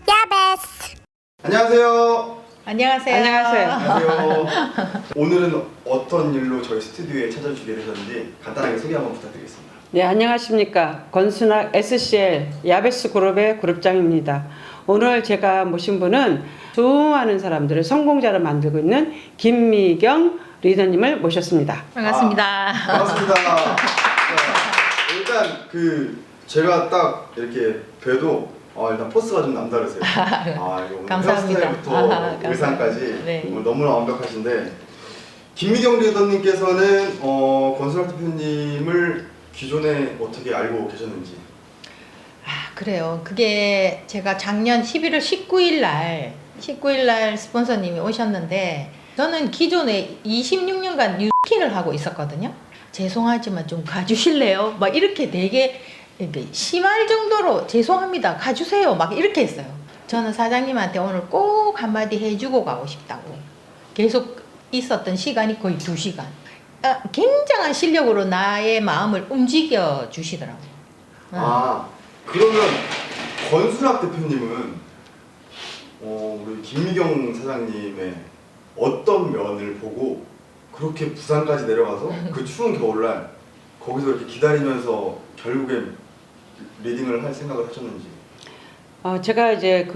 야베스. 안녕하세요. 안녕하세요. 안녕하세요. 오늘은 어떤 일로 저희 스튜디오에 찾아주시게 되셨는지 간단하게 소개 한번 부탁드리겠습니다. 네, 안녕하십니까. 권순학 SCL 야베스 그룹의 그룹장입니다. 오늘 제가 모신 분은 수많은 사람들을 성공자로 만들고 있는 김미경 리더님을 모셨습니다. 반갑습니다. 반갑습니다. 자, 일단 제가 딱 이렇게 뵈도 일단 포스가 좀 남다르세요. 이거 오늘 감사합니다. 헤어스타일부터 의상까지 네. 오늘 너무나 완벽하신데 김미경 리더님께서는 권순학 대표님을 기존에 어떻게 알고 계셨는지. 그래요. 그게 제가 작년 11월 19일 날 스폰서님이 오셨는데 저는 기존에 26년간 뉴스킨을 하고 있었거든요. 죄송하지만 좀 가주실래요? 막 이렇게 되게 심할 정도로 죄송합니다. 가주세요. 막 이렇게 했어요. 저는 사장님한테 오늘 꼭 한마디 해주고 가고 싶다고. 계속 있었던 시간이 거의 2시간. 굉장한 실력으로 나의 마음을 움직여 주시더라고요. 그러면 권순학 대표님은 우리 김미경 사장님의 어떤 면을 보고 그렇게 부산까지 내려가서 그 추운 겨울날 거기서 이렇게 기다리면서 결국엔 리딩을 할 생각을 하셨는지. 제가 이제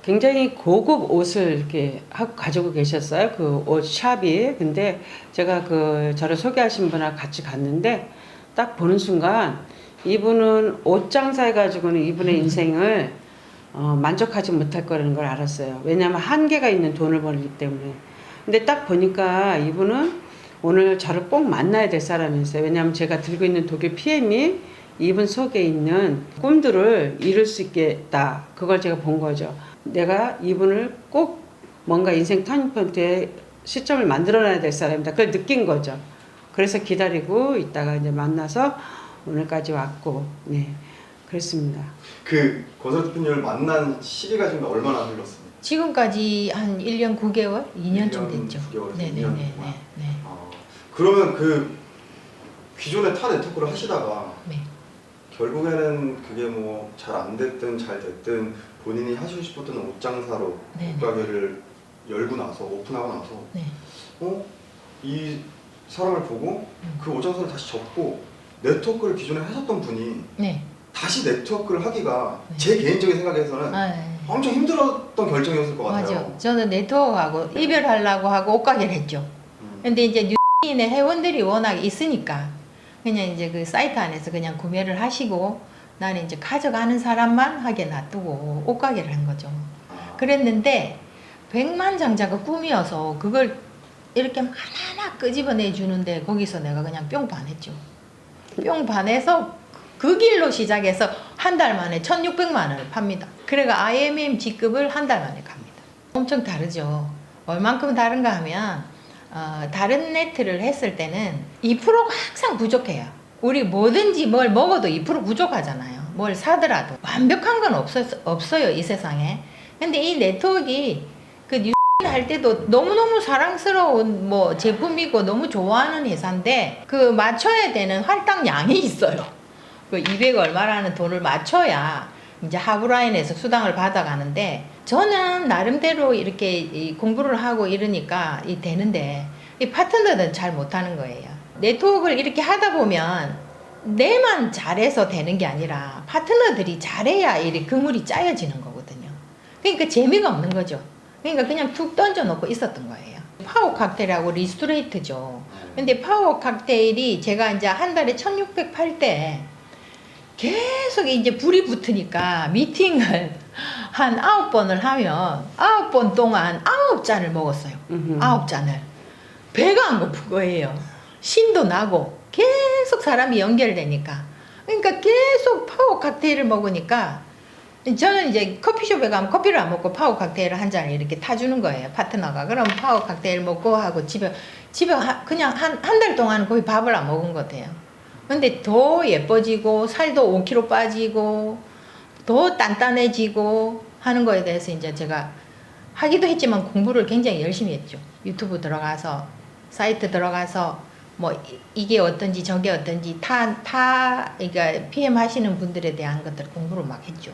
굉장히 고급 옷을 이렇게 가지고 계셨어요. 그 옷 샵이. 근데 제가 저를 소개하신 분하고 같이 갔는데 딱 보는 순간 이분은 옷 장사해가지고는 이분의 인생을 만족하지 못할 거라는 걸 알았어요. 왜냐하면 한계가 있는 돈을 벌기 때문에. 근데 딱 보니까 이분은 오늘 저를 꼭 만나야 될 사람이었어요. 왜냐하면 제가 들고 있는 독일 PM이 이분 속에 있는 꿈들을 이룰 수 있겠다. 그걸 제가 본 거죠. 내가 이분을 꼭 뭔가 인생 터닝포인트의 시점을 만들어놔야 될 사람이다. 그걸 느낀 거죠. 그래서 기다리고 있다가 이제 만나서 오늘까지 왔고, 네, 그렇습니다. 권순학 대표님을 만난 시기가 지금 얼마나 흘렀습니까? 지금까지 한 1년 9개월? 2년쯤 1년 됐죠. 9개월, 네네네. 그러면 기존에 타 네트워크를 하시다가 네. 결국에는 그게 뭐 잘 안 됐든 잘 됐든 본인이 하시고 싶었던 옷 장사로 네네. 옷가게를 열고 나서 오픈하고 나서 네. 이 사람을 보고 그 옷 장사를 다시 접고 네트워크를 기존에 하셨던 분이 네. 다시 네트워크를 하기가 네. 제 개인적인 생각에서는 네. 엄청 힘들었던 결정이었을 것 같아요. 맞아. 저는 네트워크하고 이별하려고 하고 옷가게를 했죠. 근데 이제 뉴스킨의 회원들이 워낙 있으니까 그냥 이제 그 사이트 안에서 그냥 구매를 하시고 나는 이제 가져가는 사람만 하게 놔두고 옷가게를 한 거죠. 그랬는데 백만장자가 꿈이어서 그걸 이렇게 하나하나 끄집어내 주는데 거기서 내가 그냥 뿅 반했죠. 뿅 반해서 그 길로 시작해서 한 달 만에 1,600만 원을 팝니다. 그래가 IMM G급을 한 달 만에 갑니다. 엄청 다르죠. 얼만큼 다른가 하면 다른 네트를 했을 때는 2%가 항상 부족해요. 우리 뭐든지 뭘 먹어도 2% 부족하잖아요. 뭘 사더라도 완벽한 건 없어요 이 세상에. 근데 이 네트워크가 그 뉴스 할 때도 너무너무 사랑스러운 뭐 제품이고 너무 좋아하는 회사인데 그 맞춰야 되는 할당량이 있어요. 그 200 얼마라는 돈을 맞춰야 이제 하부라인에서 수당을 받아가는데 저는 나름대로 이렇게 공부를 하고 이러니까 되는데 이 파트너들은 잘 못하는 거예요. 네트워크를 이렇게 하다 보면 내만 잘해서 되는 게 아니라 파트너들이 잘해야 이 그물이 짜여지는 거거든요. 그러니까 재미가 없는 거죠. 그러니까 그냥 툭 던져놓고 있었던 거예요. 파워 칵테일하고 리스토레이트죠. 근데 파워 칵테일이 제가 이제 한 달에 1,600 팔 때 계속 이제 불이 붙으니까 미팅을 한 9번을 하면 9번 동안 9잔을 먹었어요. 9잔을. 배가 안 고픈 거예요. 신도 나고 계속 사람이 연결되니까. 그러니까 계속 파워 칵테일을 먹으니까 저는 이제 커피숍에 가면 커피를 안 먹고 파워 칵테일을 한 잔을 이렇게 타주는 거예요. 파트너가. 그럼 파워 칵테일 먹고 하고 집에 그냥 한 달 동안 거의 밥을 안 먹은 것 같아요. 근데 더 예뻐지고 살도 5kg 빠지고 더 단단해지고 하는 거에 대해서 이제 제가 하기도 했지만 공부를 굉장히 열심히 했죠. 유튜브 들어가서 사이트 들어가서 뭐 이게 어떤지 저게 어떤지 그러니까 PM 하시는 분들에 대한 것들 공부를 막 했죠.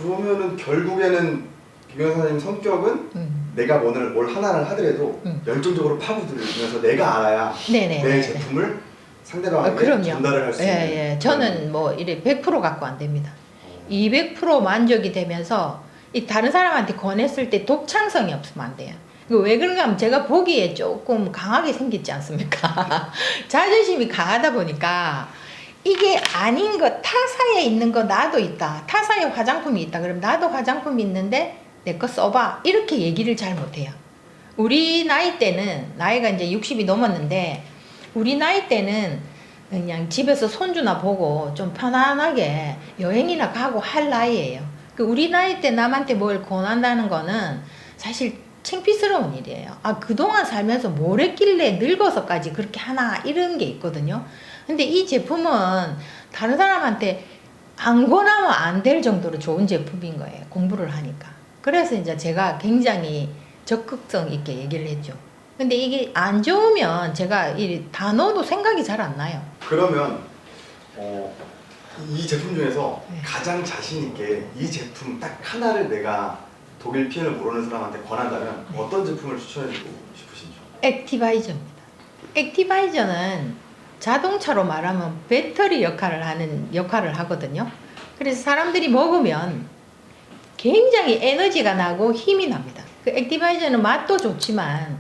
그러면은 결국에는 김영 사장님 성격은 내가 오늘 뭘 하나를 하더라도 열정적으로 파고들면서 내가 알아야 네네. 내 제품을 상대방에게 그럼요. 전달을 할 수 있는. 예. 저는 뭐 이래 100% 갖고 안 됩니다. 200% 만족이 되면서 이 다른 사람한테 권했을 때 독창성이 없으면 안 돼요. 왜 그런가 하면 제가 보기에 조금 강하게 생겼지 않습니까? 자존심이 강하다 보니까 이게 아닌 거, 타사에 있는 거 나도 있다. 타사에 화장품이 있다. 그럼 나도 화장품이 있는데 내 거 써봐. 이렇게 얘기를 잘 못해요. 우리 나이 때는, 나이가 이제 60이 넘었는데 우리 나이 때는 그냥 집에서 손주나 보고 좀 편안하게 여행이나 가고 할 나이예요. 우리 나이 때 남한테 뭘 권한다는 거는 사실 창피스러운 일이에요. 아, 그동안 살면서 뭘 했길래 늙어서까지 그렇게 하나, 이런 게 있거든요. 근데 이 제품은 다른 사람한테 안 권하면 안 될 정도로 좋은 제품인 거예요. 공부를 하니까. 그래서 이제 제가 굉장히 적극성 있게 얘기를 했죠. 근데 이게 안 좋으면 제가 이 단어도 생각이 잘 안 나요. 그러면 이 제품 중에서 네. 가장 자신 있게 이 제품 딱 하나를 내가 독일 피해를 모르는 사람한테 권한다면 어떤 제품을 추천해주고 싶으신지? 액티바이저입니다. 액티바이저는 자동차로 말하면 배터리 역할을 하거든요. 그래서 사람들이 먹으면 굉장히 에너지가 나고 힘이 납니다. 그 액티바이저는 맛도 좋지만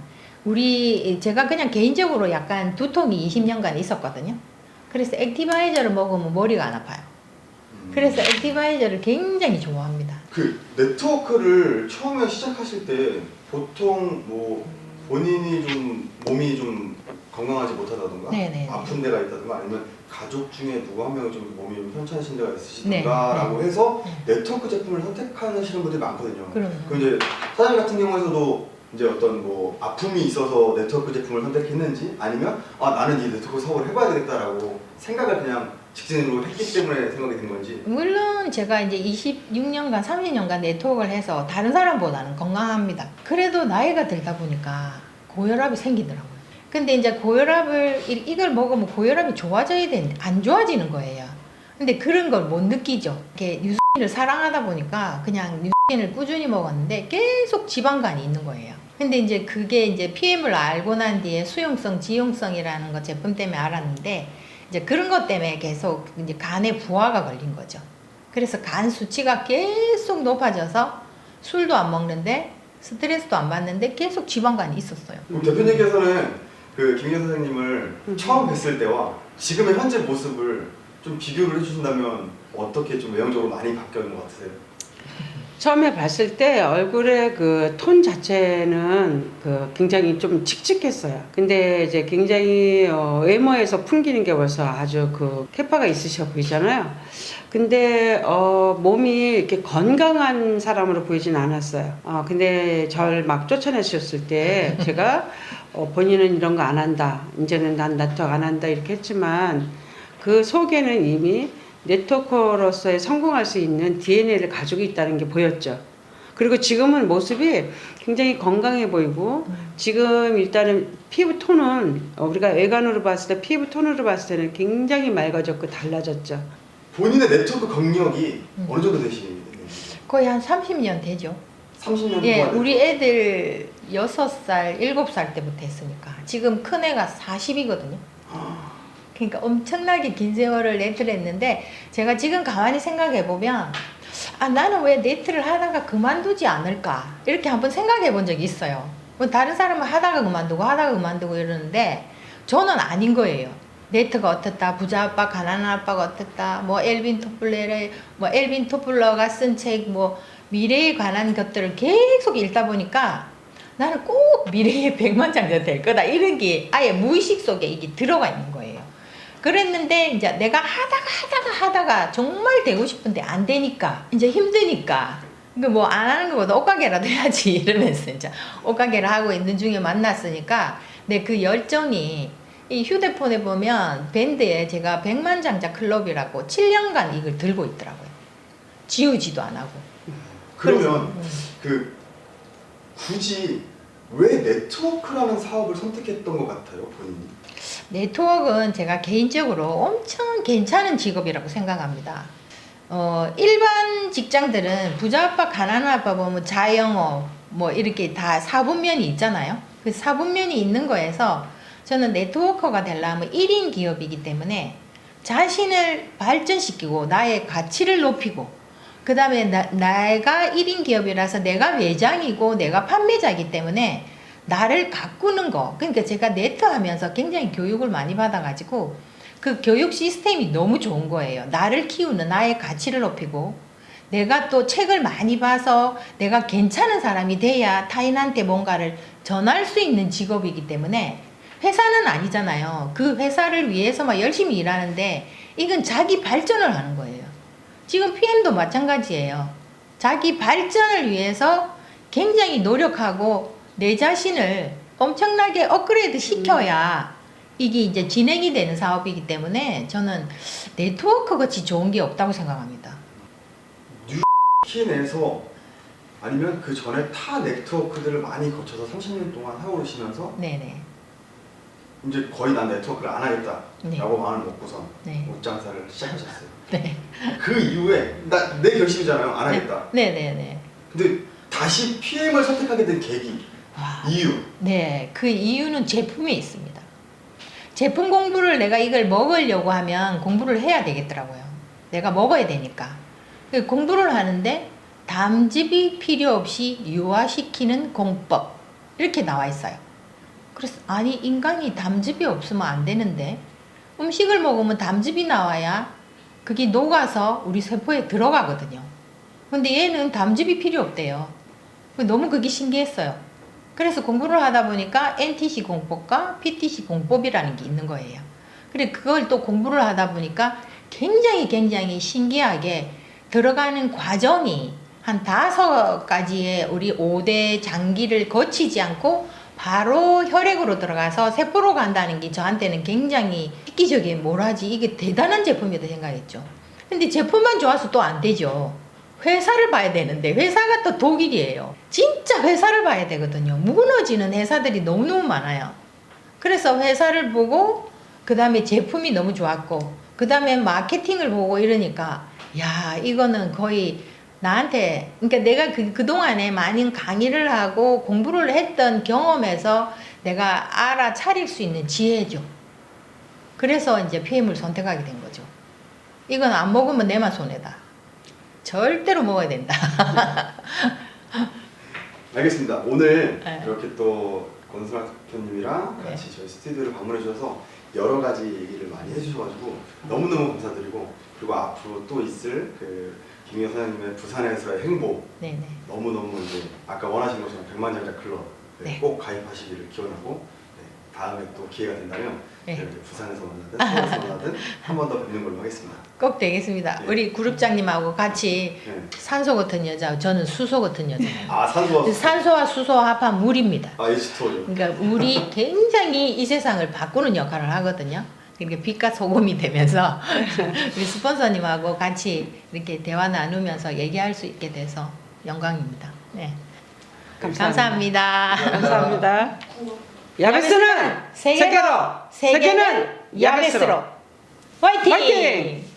제가 그냥 개인적으로 약간 두통이 20년간 있었거든요. 그래서 액티바이저를 먹으면 머리가 안 아파요. 그래서 액티바이저를 굉장히 좋아합니다. 그 네트워크를 처음에 시작하실 때 보통 뭐 본인이 좀 몸이 좀 건강하지 못하다던가 네네. 아픈 데가 있다던가 아니면 가족 중에 누구 한 명이 좀 몸이 좀 편찮으신 데가 네. 있으시던가라고 해서 네트워크 제품을 선택하시는 분들이 많거든요. 그럼요. 그 이제 사장님 같은 경우에서도 이제 어떤 뭐 아픔이 있어서 네트워크 제품을 선택했는지 아니면 아 나는 이 네트워크 사업을 해봐야 되겠다라고 생각을 그냥 직진으로 했기 때문에 생각이 든 건지. 물론 제가 이제 26년간 30년간 네트워크를 해서 다른 사람보다는 건강합니다. 그래도 나이가 들다 보니까 고혈압이 생기더라고요. 근데 이제 이걸 먹으면 고혈압이 좋아져야 되는데 안 좋아지는 거예요. 근데 그런 걸 못 느끼죠. 이렇게 유산을 사랑하다 보니까 그냥 유산을 꾸준히 먹었는데 계속 지방간이 있는 거예요. 근데 이제 그게 이제 PM을 알고 난 뒤에 수용성, 지용성이라는 거 제품 때문에 알았는데 이제 그런 것 때문에 계속 이제 간에 부하가 걸린 거죠. 그래서 간 수치가 계속 높아져서 술도 안 먹는데 스트레스도 안 받는데 계속 지방간이 있었어요. 그럼 대표님께서는 그 김경 사장님을 처음 뵀을 때와 지금의 현재 모습을 좀 비교를 해주신다면 어떻게 좀 외형적으로 많이 바뀌는 것 같으세요? 처음에 봤을 때 얼굴의 그 톤 자체는 그 굉장히 좀 칙칙했어요. 근데 이제 굉장히 외모에서 풍기는 게 벌써 아주 그 캐파가 있으셔 보이잖아요. 근데 몸이 이렇게 건강한 사람으로 보이진 않았어요. 근데 절 막 쫓아내셨을 때 제가 본인은 이런 거 안 한다. 이제는 난 네트워크 안 한다 이렇게 했지만 그 속에는 이미 네트워커로서의 성공할 수 있는 DNA를 가지고 있다는 게 보였죠. 그리고 지금은 모습이 굉장히 건강해 보이고 지금 일단은 피부 톤은 우리가 외관으로 봤을 때 피부 톤으로 봤을 때는 굉장히 맑아졌고 달라졌죠. 본인의 네트워크 경력이 어느 정도 되시는지? 거의 한 30년 되죠. 30년 예, 동안 우리 애들 6살, 7살 때부터 했으니까 지금 큰 애가 40이거든요. 그러니까 엄청나게 긴 세월을 네트를 했는데 제가 지금 가만히 생각해 보면 아 나는 왜 네트를 하다가 그만두지 않을까 이렇게 한번 생각해 본 적이 있어요. 뭐 다른 사람은 하다가 그만두고 이러는데 저는 아닌 거예요. 네트가 어떻다, 부자 아빠, 가난한 아빠가 어떻다, 뭐 엘빈 토플러가 쓴 책, 뭐 미래에 관한 것들을 계속 읽다 보니까 나는 꼭 미래의 백만장자 될 거다 이런 게 아예 무의식 속에 이게 들어가 있는 거예요. 그랬는데 이제 내가 하다가 정말 되고 싶은데 안 되니까 이제 힘드니까 뭐 안 하는 것보다 옷가게라도 해야지 이러면서 이제 옷가게를 하고 있는 중에 만났으니까 내 그 열정이 이 휴대폰에 보면 밴드에 제가 백만장자 클럽이라고 7년간 이걸 들고 있더라고요. 지우지도 안 하고. 그러면 그 굳이 왜 네트워크라는 사업을 선택했던 것 같아요, 본인이? 네트워크는 제가 개인적으로 엄청 괜찮은 직업이라고 생각합니다. 일반 직장들은 부자 아빠, 가난한 아빠 보면 자영업 뭐 이렇게 다 사분면이 있잖아요. 그 사분면이 있는 거에서 저는 네트워커가 되려면 1인 기업이기 때문에 자신을 발전시키고 나의 가치를 높이고 그 다음에 내가 1인 기업이라서 내가 매장이고 내가 판매자이기 때문에 나를 가꾸는 거. 그러니까 제가 네트 하면서 굉장히 교육을 많이 받아가지고 그 교육 시스템이 너무 좋은 거예요. 나를 키우는 나의 가치를 높이고 내가 또 책을 많이 봐서 내가 괜찮은 사람이 돼야 타인한테 뭔가를 전할 수 있는 직업이기 때문에 회사는 아니잖아요. 그 회사를 위해서 막 열심히 일하는데 이건 자기 발전을 하는 거예요. 지금 PM도 마찬가지예요. 자기 발전을 위해서 굉장히 노력하고 내 자신을 엄청나게 업그레이드 시켜야 이게 이제 진행이 되는 사업이기 때문에 저는 네트워크 같이 좋은 게 없다고 생각합니다. 키 내에서 아니면 그 전에 타 네트워크들을 많이 거쳐서 30년 동안 하고 계시면서 네네. 이제 거의 난 네트워크를 안 하겠다라고 네. 마음을 먹고선 네. 옷장사를 시작하셨어요. 네. 그 이후에 내 결심이잖아요. 안 하겠다. 네네네. 근데 다시 PM을 선택하게 된 계기, 와. 이유. 네, 그 이유는 제품에 있습니다. 제품 공부를 내가 이걸 먹으려고 하면 공부를 해야 되겠더라고요. 내가 먹어야 되니까. 그 공부를 하는데 담즙이 필요 없이 유화시키는 공법 이렇게 나와 있어요. 그래서 아니 인간이 담즙이 없으면 안 되는데 음식을 먹으면 담즙이 나와야 그게 녹아서 우리 세포에 들어가거든요. 근데 얘는 담즙이 필요 없대요. 너무 그게 신기했어요. 그래서 공부를 하다 보니까 NTC 공법과 PTC 공법이라는 게 있는 거예요. 그래 그걸 또 공부를 하다 보니까 굉장히 신기하게 들어가는 과정이 한 5가지의 우리 5대 장기를 거치지 않고 바로 혈액으로 들어가서 세포로 간다는 게 저한테는 굉장히 획기적인 뭐라지 이게 대단한 제품이다 생각했죠. 근데 제품만 좋아서 또 안 되죠. 회사를 봐야 되는데 회사가 또 독일이에요. 진짜 회사를 봐야 되거든요. 무너지는 회사들이 너무너무 많아요. 그래서 회사를 보고 그 다음에 제품이 너무 좋았고 그 다음에 마케팅을 보고 이러니까 야 이거는 거의 나한테 그러니까 내가 그동안에 많은 강의를 하고 공부를 했던 경험에서 내가 알아차릴 수 있는 지혜죠. 그래서 이제 PM을 선택하게 된 거죠. 이건 안 먹으면 내만 손해다. 절대로 먹어야 된다. 알겠습니다. 오늘 네. 이렇게 또 권순아 대표님이랑 네. 같이 저희 스튜디오를 방문해 주셔서 여러 가지 얘기를 많이 해주셔가지고 너무너무 감사드리고 그리고 앞으로 또 있을 그 김희경 사장님의 부산에서의 행보 네네. 너무너무 이제 아까 원하신 것처럼 백만장자 클럽 네. 꼭 가입하시기를 기원하고 다음에 또 기회가 된다면 네. 이렇게 부산에서 만나든 서울에서 만나든 한 번 더 뵙는 걸로 하겠습니다. 꼭 되겠습니다. 네. 우리 그룹장님하고 같이 네. 산소 같은 여자, 저는 수소 같은 여자예요. 아 산소 산소와 수소 합한 물입니다. H2O 그러니까 물이 굉장히 이 세상을 바꾸는 역할을 하거든요. 이렇게 빛과 소금이 되면서 우리 스폰서님하고 같이 이렇게 대화 나누면서 얘기할 수 있게 돼서 영광입니다. 네. 감사합니다. 감사합니다. 야베스는 세계로, 세계는 야베스로. 화이팅! 화이팅!